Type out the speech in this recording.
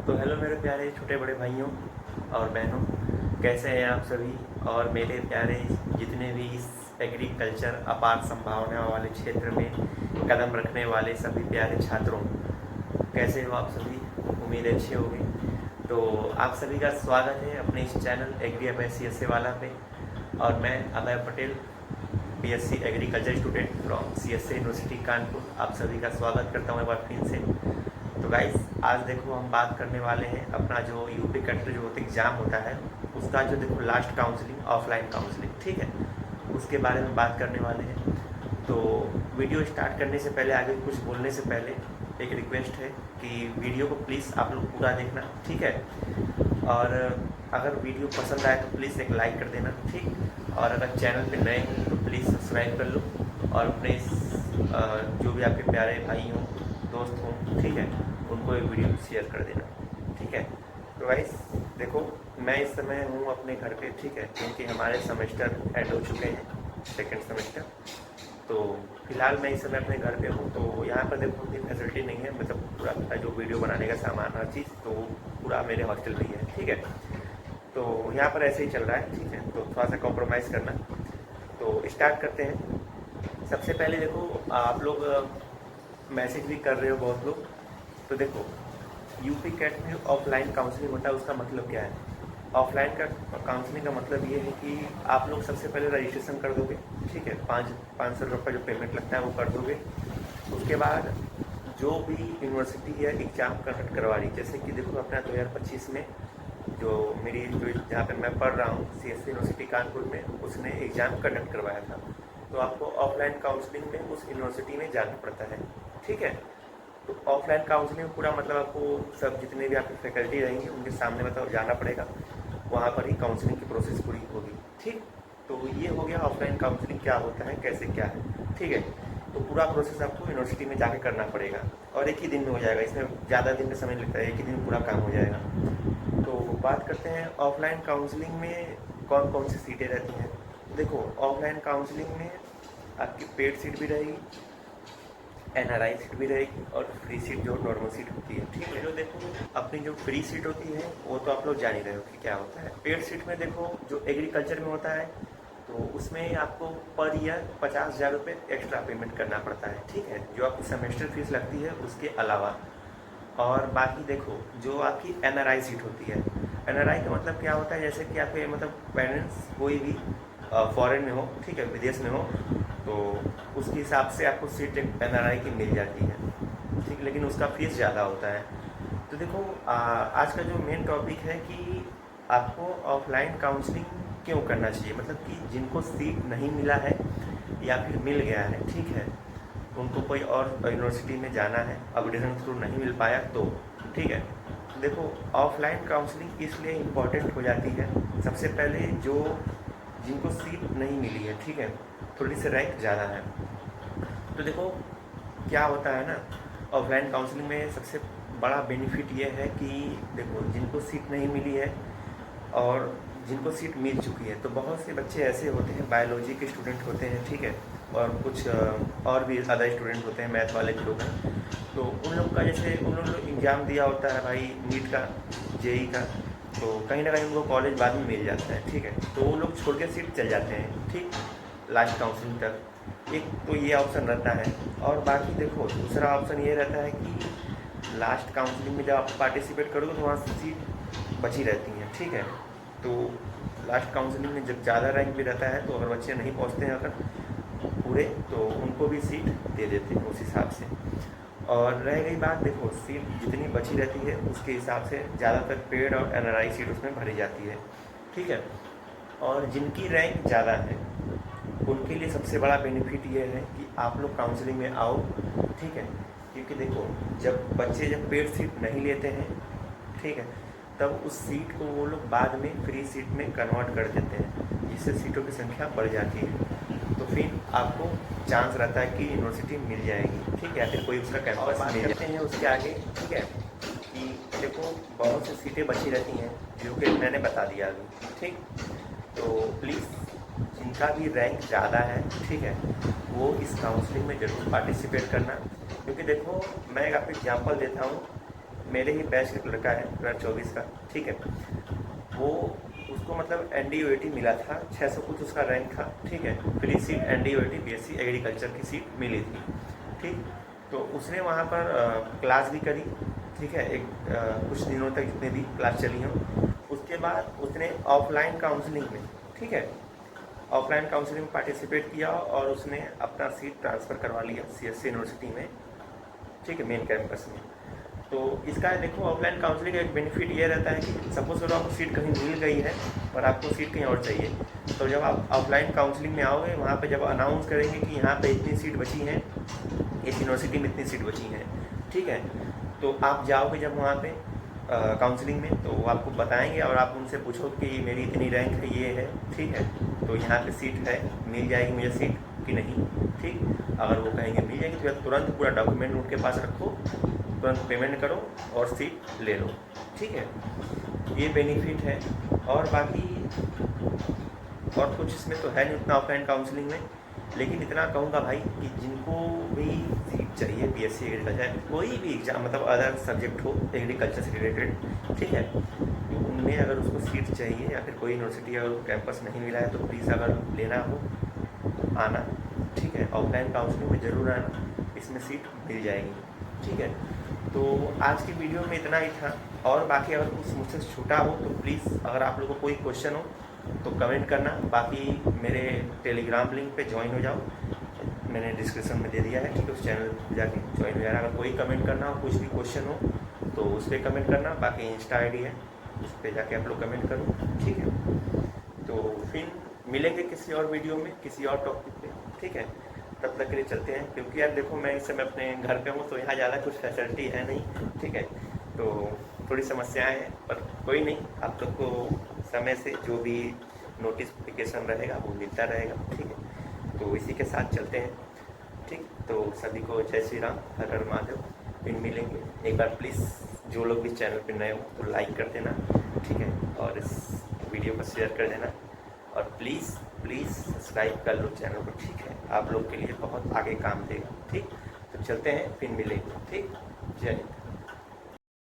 तो हेलो मेरे प्यारे छोटे बड़े भाइयों और बहनों, कैसे हैं आप सभी। और मेरे प्यारे जितने भी इस एग्रीकल्चर अपार संभावना वाले क्षेत्र में कदम रखने वाले सभी प्यारे छात्रों, कैसे हो आप सभी। उम्मीद अच्छी होगी। तो आप सभी का स्वागत है अपने इस चैनल एग्री अभय CSA वाला पे। और मैं Abhay Patel, BSc agriculture student from CSA university Kanpur, आप सभी का स्वागत करता हूँ एक बार फिर से। तो गाइस, आज देखो हम बात करने वाले हैं अपना जो यूपी कटर जो होता एग्ज़ाम होता है उसका जो देखो लास्ट काउंसलिंग, ऑफलाइन काउंसलिंग, ठीक है, उसके बारे में बात करने वाले हैं। तो वीडियो स्टार्ट करने से पहले, आगे कुछ बोलने से पहले एक रिक्वेस्ट है कि वीडियो को प्लीज़ आप लोग पूरा देखना, ठीक है। और अगर वीडियो पसंद आए तो प्लीज़ एक लाइक कर देना, ठीक। और अगर चैनल पे नए हो तो प्लीज़ सब्सक्राइब कर लो और अपने जो भी आपके प्यारे भाई हों, दोस्त हों, ठीक है, उनको ये वीडियो शेयर कर देना, ठीक है। तो गाइस देखो, मैं इस समय हूँ अपने घर पे, ठीक है, क्योंकि हमारे सेमेस्टर एंड हो चुके हैं, सेकेंड सेमेस्टर। तो फिलहाल मैं इस समय अपने घर पे हूँ। तो यहाँ पर देखो उतनी फैसिलिटी नहीं है, मतलब पूरा जो वीडियो बनाने का सामान हर चीज़ तो पूरा मेरे हॉस्टल में ही है, ठीक है। तो यहाँ पर ऐसे ही चल रहा है, ठीक है, तो थोड़ा सा कॉम्प्रोमाइज़ करना। तो स्टार्ट करते हैं। सबसे पहले देखो, आप लोग मैसेज भी कर रहे हो बहुत लोग। तो देखो, यूपी कैट में ऑफलाइन काउंसलिंग होता है, उसका मतलब क्या है। ऑफलाइन का काउंसलिंग का मतलब ये है कि आप लोग सबसे पहले रजिस्ट्रेशन कर दोगे, ठीक है, 500 रुपये जो पेमेंट लगता है वो कर दोगे। उसके बाद जो भी यूनिवर्सिटी है एग्ज़ाम कंडक्ट करवा रही, जैसे कि देखो अपना 2025 में जो मेरी जो जहाँ पे मैं पढ़ रहा हूँ CSA यूनिवर्सिटी कानपुर में, उसने एग्ज़ाम कंडक्ट करवाया था। तो आपको ऑफलाइन काउंसलिंग में उस यूनिवर्सिटी में जाना पड़ता है, ठीक है। तो ऑफलाइन काउंसलिंग पूरा मतलब आपको सब जितने भी आपकी फैकल्टी रहेंगे उनके सामने मतलब जाना पड़ेगा, वहाँ पर ही काउंसलिंग की प्रोसेस पूरी होगी, ठीक। तो ये हो गया ऑफलाइन काउंसलिंग क्या होता है, कैसे क्या है, ठीक है। तो पूरा प्रोसेस आपको यूनिवर्सिटी में जाके करना पड़ेगा और एक ही दिन में हो जाएगा, इसमें ज़्यादा दिन का समय लगता है, एक ही दिन में पूरा काम हो जाएगा। तो बात करते हैं ऑफलाइन काउंसलिंग में कौन कौन सी सीटें रहती हैं। देखो, ऑफलाइन काउंसलिंग में आपकी पेड सीट भी रहेगी, NRI सीट भी रहेगी और फ्री सीट जो नॉर्मल सीट होती है, ठीक है। जो देखो अपनी जो फ्री सीट होती है वो तो आप लोग जान ही रहे हो कि क्या होता है। पेड सीट में देखो जो एग्रीकल्चर में होता है तो उसमें आपको पर ईयर 50,000 रुपये एक्स्ट्रा पेमेंट करना पड़ता है, ठीक है, जो आपकी सेमेस्टर फीस लगती है उसके अलावा। और बाकी देखो जो आपकी NRI सीट होती है, NRI का मतलब क्या होता है, जैसे कि आपके मतलब पेरेंट्स कोई भी फॉरेन में हो, ठीक है, विदेश में हो, तो उसके हिसाब से आपको सीट एक NRI की मिल जाती है, ठीक, लेकिन उसका फीस ज़्यादा होता है। तो देखो आज का जो मेन टॉपिक है कि आपको ऑफलाइन काउंसलिंग क्यों करना चाहिए, मतलब कि जिनको सीट नहीं मिला है या फिर मिल गया है, ठीक है, उनको कोई और यूनिवर्सिटी में जाना है, अपडेशन थ्रू नहीं मिल पाया तो, ठीक है। देखो ऑफलाइन काउंसलिंग इसलिए इम्पॉर्टेंट हो जाती है, सबसे पहले जो जिनको सीट नहीं मिली है, ठीक है, थोड़ी सी रैंक ज़्यादा है। तो देखो क्या होता है ना, ऑफलाइन काउंसलिंग में सबसे बड़ा बेनिफिट ये है कि देखो जिनको सीट नहीं मिली है और जिनको सीट मिल चुकी है, तो बहुत से बच्चे ऐसे होते हैं, बायोलॉजी के स्टूडेंट होते हैं, ठीक है, और कुछ और भी अदर स्टूडेंट होते हैं, मैथ वाले भी लोग हैं। तो उन लोग का जैसे उन लोग एग्ज़ाम दिया होता है भाई नीट का, JEE का, तो कहीं ना कहीं उनको कॉलेज बाद में मिल जाता है, ठीक है, तो वो लोग छोड़ के सीट चल जाते हैं, ठीक, लास्ट काउंसलिंग तक। एक तो ये ऑप्शन रहता है। और बाकी देखो दूसरा ऑप्शन ये रहता है कि लास्ट काउंसलिंग में जब आप पार्टिसिपेट करोगे तो वहाँ सीट बची रहती हैं, ठीक है। तो लास्ट काउंसलिंग में जब ज़्यादा रैंक भी रहता है तो अगर बच्चे नहीं पहुँचते हैं अगर पूरे, तो उनको भी सीट दे देते हैं उस हिसाब से। और रह गई बात, देखो सीट जितनी बची रहती है उसके हिसाब से ज़्यादातर पेड और NRI सीट उसमें भरी जाती है, ठीक है। और जिनकी रैंक ज़्यादा है उनके लिए सबसे बड़ा बेनिफिट ये है कि आप लोग काउंसलिंग में आओ, ठीक है, क्योंकि देखो जब पेड सीट नहीं लेते हैं, ठीक है, तब उस सीट को वो लोग बाद में फ्री सीट में कन्वर्ट कर देते हैं, जिससे सीटों की संख्या बढ़ जाती है। तो फिर आपको चांस रहता है कि यूनिवर्सिटी मिल जाएगी, ठीक है, या फिर कोई उसका कैंपस मिल जाते हैं उसके आगे, ठीक है, कि देखो बहुत सी सीटें बची रहती हैं जो कि मैंने बता दिया अभी, ठीक। तो प्लीज़ जिनका भी रैंक ज़्यादा है, ठीक है, वो इस काउंसलिंग में ज़रूर पार्टिसिपेट करना। क्योंकि देखो मैं आपको एग्जांपल देता हूँ, मेरे ही बैच का लड़का है 2024 का, ठीक है, वो उसको मतलब ND-OAT मिला था 600 कुछ उसका रैंक था, ठीक है, free seat ND-OAT BSc agriculture की सीट मिली थी, ठीक। तो उसने वहाँ पर क्लास भी करी, ठीक है, कुछ दिनों तक जितने भी क्लास चली हों। उसके बाद उसने ऑफलाइन काउंसलिंग में, ठीक है, ऑफलाइन काउंसलिंग में पार्टिसिपेट किया और उसने अपना सीट ट्रांसफ़र करवा लिया CSC यूनिवर्सिटी में, ठीक है, मेन कैंपस में। तो इसका देखो ऑफलाइन काउंसलिंग का एक बेनिफिट ये रहता है कि सपोज करो आपको सीट कहीं मिल गई है और आपको सीट कहीं और चाहिए, तो जब आप ऑफलाइन काउंसलिंग में आओगे वहाँ पे जब अनाउंस करेंगे कि यहाँ पे इतनी सीट बची हैं, इस यूनिवर्सिटी में इतनी सीट बची हैं, ठीक है, तो आप जाओगे जब वहाँ पे काउंसलिंग में, तो वो आपको बताएंगे और आप उनसे पूछो कि मेरी इतनी रैंक है, ये है, ठीक है, तो यहाँ पे सीट है, मिल जाएगी मुझे सीट कि नहीं, ठीक। अगर वो कहेंगे मिल जाएगी तो तुरंत पूरा डॉक्यूमेंट उनके पास रखो, तुरंत पेमेंट करो और सीट ले लो, ठीक है। ये बेनिफिट है। और बाकी और कुछ इसमें तो है नहीं उतना ऑफलाइन काउंसलिंग में, लेकिन इतना कहूँगा भाई कि जिनको भी सीट चाहिए BSc एग्रीकल्चर, कोई भी एग्जाम मतलब अदर सब्जेक्ट हो एग्रीकल्चर से रिलेटेड, ठीक है, तो उनमें अगर उसको सीट चाहिए या फिर कोई यूनिवर्सिटी अगर कैंपस नहीं मिला है तो प्लीज़ अगर लेना हो आना, ठीक है, ऑफलाइन काउंसलिंग में ज़रूर आना, इसमें सीट मिल जाएगी, ठीक है। तो आज की वीडियो में इतना ही था, और बाकी अगर कुछ मुझसे छूटा हो तो प्लीज़ अगर आप लोगों को कोई क्वेश्चन हो तो कमेंट करना। बाकी मेरे टेलीग्राम लिंक पे ज्वाइन हो जाओ, मैंने डिस्क्रिप्शन में दे दिया है, ठीक है, उस चैनल पर जाके ज्वाइन हो जाना। अगर कोई कमेंट करना हो, कुछ भी क्वेश्चन हो तो उस पर कमेंट करना। बाकी इंस्टा ID है, उस पर जाके आप लोग कमेंट करो, ठीक है। तो फिर मिलेंगे किसी और वीडियो में किसी और टॉपिक पे, ठीक है। तब तक के लिए चलते हैं, क्योंकि यार देखो मैं इस समय अपने घर पे हूँ तो यहाँ ज़्यादा कुछ फैसिलिटी है नहीं, ठीक है, तो थोड़ी समस्याएं हैं, पर कोई नहीं, आप लोग को समय से जो भी नोटिफिकेशन रहेगा वो मिलता रहेगा, ठीक है। तो इसी के साथ चलते हैं, ठीक। तो सभी को जय श्री राम, हर हर महादेव। फिर मिलेंगे। एक बार प्लीज़ जो लोग भी चैनल पर नए हो तो लाइक कर देना, ठीक है, और इस वीडियो को शेयर कर देना, और प्लीज़ सब्सक्राइब कर लो चैनल को, ठीक है, आप लोग के लिए बहुत आगे काम देगा, ठीक। तो चलते हैं, फिर मिलेंगे, ठीक। जय हिंद।